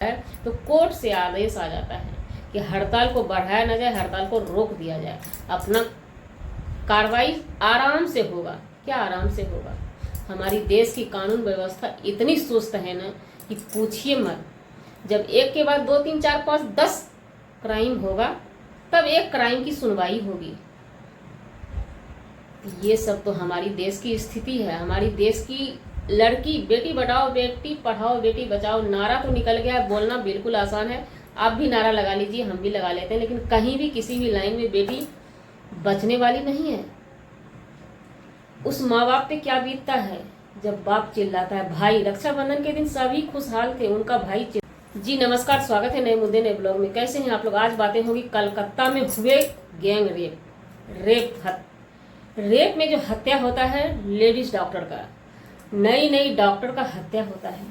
है तो कोर्ट से आदेश आ जाता है कि हड़ताल को बढ़ाया ना जाए, हड़ताल को रोक दिया जाए। अपना कार्रवाई आराम से होगा। क्या आराम से होगा? हमारी देश की कानून व्यवस्था इतनी सुस्त है ना कि पूछिए मत। जब एक के बाद 2 3 4 5 10 क्राइम होगा तब एक क्राइम की सुनवाई होगी। ये सब तो हमारी देश की स्थिति है। हमारी देश की लड़की, बेटी बढ़ाओ बेटी पढ़ाओ बेटी बचाओ नारा तो निकल गया है, बोलना बिल्कुल आसान है। आप भी नारा लगा लीजिए, हम भी लगा लेते हैं, लेकिन कहीं भी किसी भी लाइन में बेटी बचने वाली नहीं है। उस माँ बाप पे क्या बीतता है जब बाप चिल्लाता है। भाई, रक्षाबंधन के दिन सभी खुशहाल थे, उनका भाई जी नमस्कार, स्वागत है नए मुद्दे नए ब्लॉग में। कैसे हैं आप लोग? आज बातें होगी कलकत्ता में हुए गैंग रेप में जो हत्या होता है लेडीज डॉक्टर का, नई डॉक्टर का हत्या होता है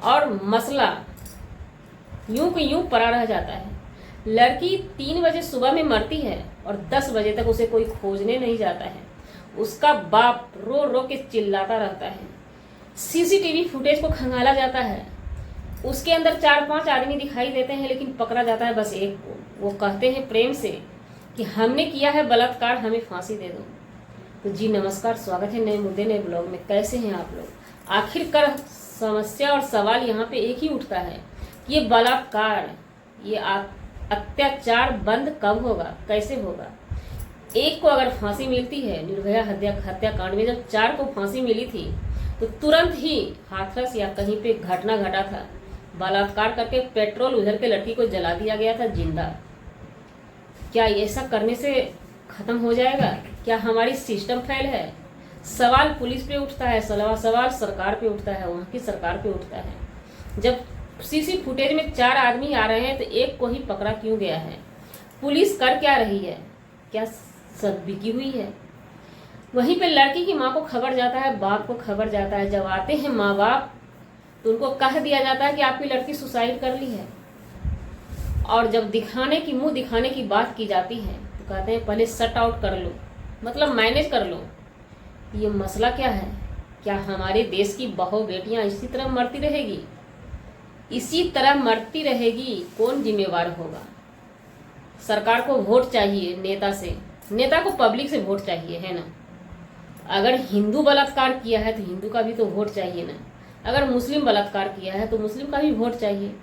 और मसला यूं को यूं पड़ा रह जाता है। लड़की 3 बजे सुबह में मरती है और 10 बजे तक उसे कोई खोजने नहीं जाता है। उसका बाप रो रो के चिल्लाता रहता है। सीसीटीवी फुटेज को खंगाला जाता है। उसके अंदर 4-5 आदमी दिखाई देते हैं, लेकिन पकड़ा जाता है बस एक को। वो कहते हैं प्रेम से कि हमने किया है बलात्कार, हमें फांसी दे दो। तो जी नमस्कार, स्वागत है नए मुद्दे नए ब्लॉग में। कैसे हैं आप लोग? आखिरकार समस्या और सवाल यहाँ पे एक ही उठता है कि ये बलात्कार, ये अत्याचार बंद कब होगा, कैसे होगा? एक को अगर फांसी मिलती है, निर्भया हत्याकांड में जब 4 को फांसी मिली थी तो तुरंत ही हाथरस या कहीं पे घटना घटा था, बलात्कार करके पेट्रोल उधर के लड़की को जला दिया गया था जिंदा। क्या ऐसा करने से खत्म हो जाएगा? क्या हमारी सिस्टम फेल है? सवाल पुलिस पे उठता है, सवाल सरकार पे उठता है, वहाँ की सरकार पे उठता है। जब सीसी फुटेज में 4 आदमी आ रहे हैं तो एक को ही पकड़ा क्यों गया है? पुलिस कर क्या रही है? क्या सब बिकी हुई है? वहीं पे लड़की की माँ को खबर जाता है, बाप को खबर जाता है। जब आते हैं माँ बाप तो उनको कह दिया जाता है कि आपकी लड़की सुसाइड कर ली है। और जब मुंह दिखाने की बात की जाती है तो कहते हैं पहले शट आउट कर लो, मतलब मैनेज कर लो। ये मसला क्या है? क्या हमारे देश की बहू बेटियां इसी तरह मरती रहेगी? इसी तरह मरती रहेगी, कौन जिम्मेवार होगा? सरकार को वोट चाहिए नेता से, नेता को पब्लिक से वोट चाहिए, है ना? अगर हिंदू बलात्कार किया है तो हिंदू का भी तो वोट चाहिए ना। अगर मुस्लिम बलात्कार किया है तो मुस्लिम का भी वोट चाहिए।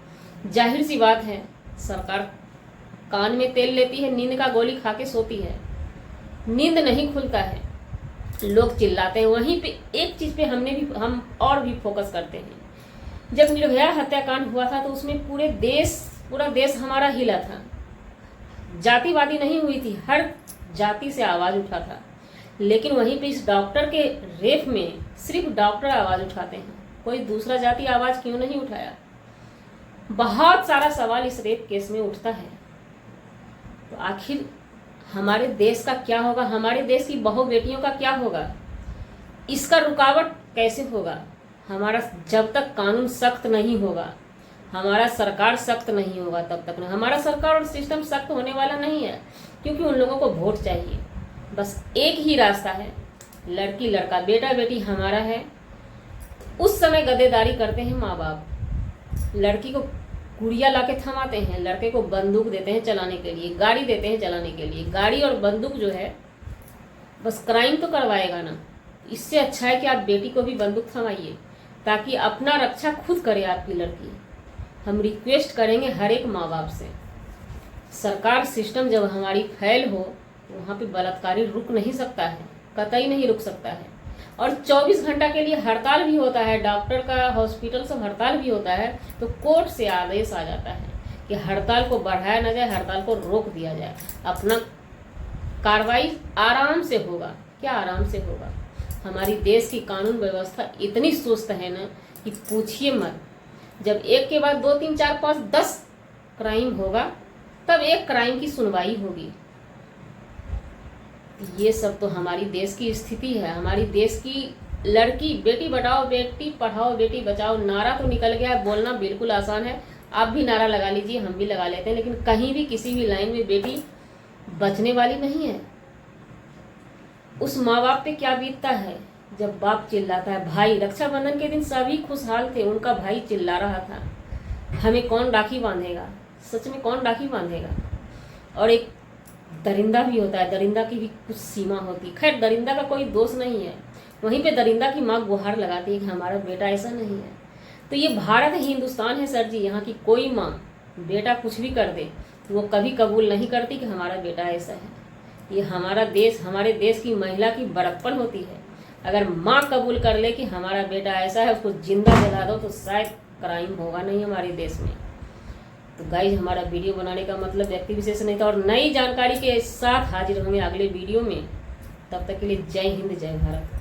जाहिर सी बात है, सरकार कान में तेल लेती है, नींद का गोली खा के सोती है, नींद नहीं खुलता है, लोग चिल्लाते हैं। वहीं पे एक चीज पे हम और भी फोकस करते हैं। जब निर्भया हत्याकांड हुआ था तो उसमें पूरा देश हमारा हिला था। जातिवादी नहीं हुई थी, हर जाति से आवाज उठा था। लेकिन वहीं पे इस डॉक्टर के रेप में सिर्फ डॉक्टर आवाज उठाते हैं, कोई दूसरा जाति आवाज क्यों नहीं उठाया? बहुत सारा सवाल इस रेप केस में उठता है। तो आखिर हमारे देश का क्या होगा? हमारे देश की बहू बेटियों का क्या होगा? इसका रुकावट कैसे होगा? हमारा जब तक कानून सख्त नहीं होगा, हमारा सरकार सख्त नहीं होगा, तब तक ना हमारा सरकार और सिस्टम सख्त होने वाला नहीं है। क्योंकि उन लोगों को वोट चाहिए। बस एक ही रास्ता है, लड़की लड़का, बेटा बेटी हमारा है। उस समय गद्देदारी करते हैं माँ बाप, लड़की को गुड़िया लाके थमाते हैं, लड़के को बंदूक देते हैं चलाने के लिए, गाड़ी देते हैं चलाने के लिए। गाड़ी और बंदूक जो है बस क्राइम तो करवाएगा ना। इससे अच्छा है कि आप बेटी को भी बंदूक थमाइए ताकि अपना रक्षा खुद करे आपकी लड़की। हम रिक्वेस्ट करेंगे हर एक माँ बाप से, सरकार सिस्टम जब हमारी फेल हो वहाँ पे बलात्कारी रुक नहीं सकता है, कतई नहीं रुक सकता है। और 24 घंटा के लिए हड़ताल भी होता है, डॉक्टर का, हॉस्पिटल सब हड़ताल भी होता है। तो कोर्ट से आदेश आ जाता है कि हड़ताल को बढ़ाया ना जाए, हड़ताल को रोक दिया जाए। अपना कार्रवाई आराम से होगा। क्या आराम से होगा? हमारी देश की कानून व्यवस्था इतनी सुस्त है ना कि पूछिए मत। जब एक के बाद 2 3 4 5 10 क्राइम होगा तब एक क्राइम की सुनवाई होगी। ये सब तो हमारी देश की स्थिति है। हमारी देश की लड़की, बेटी बढ़ाओ बेटी पढ़ाओ बेटी बचाओ नारा तो निकल गया है, बोलना बिल्कुल आसान है। आप भी नारा लगा लीजिए, हम भी लगा लेते हैं, लेकिन कहीं भी किसी भी लाइन में बेटी बचने वाली नहीं है। उस माँ बाप पे क्या बीतता है जब बाप चिल्लाता है। भाई, रक्षाबंधन के दिन सभी खुशहाल थे, उनका भाई चिल्ला रहा था। हमें कौन राखी बांधेगा? सच में कौन राखी बांधेगा? और एक दरिंदा भी होता है, दरिंदा की भी कुछ सीमा होती है। खैर दरिंदा का कोई दोष नहीं है, वहीं पे दरिंदा की माँ गुहार लगाती है कि हमारा बेटा ऐसा नहीं है। तो ये भारत है, हिंदुस्तान है सर जी, यहाँ की कोई माँ बेटा कुछ भी कर दे वो कभी कबूल नहीं करती कि हमारा बेटा ऐसा है। ये हमारा देश, हमारे देश की महिला की बड़प्पन होती है। अगर माँ कबूल कर ले कि हमारा बेटा ऐसा है, उसको जिंदा जला दो तो शायद क्राइम होगा नहीं हमारे देश में। तो गाइज हमारा वीडियो बनाने का मतलब व्यक्ति विशेष नहीं था, और नई जानकारी के साथ हाजिर होंगे अगले वीडियो में। तब तक के लिए जय हिंद जय भारत।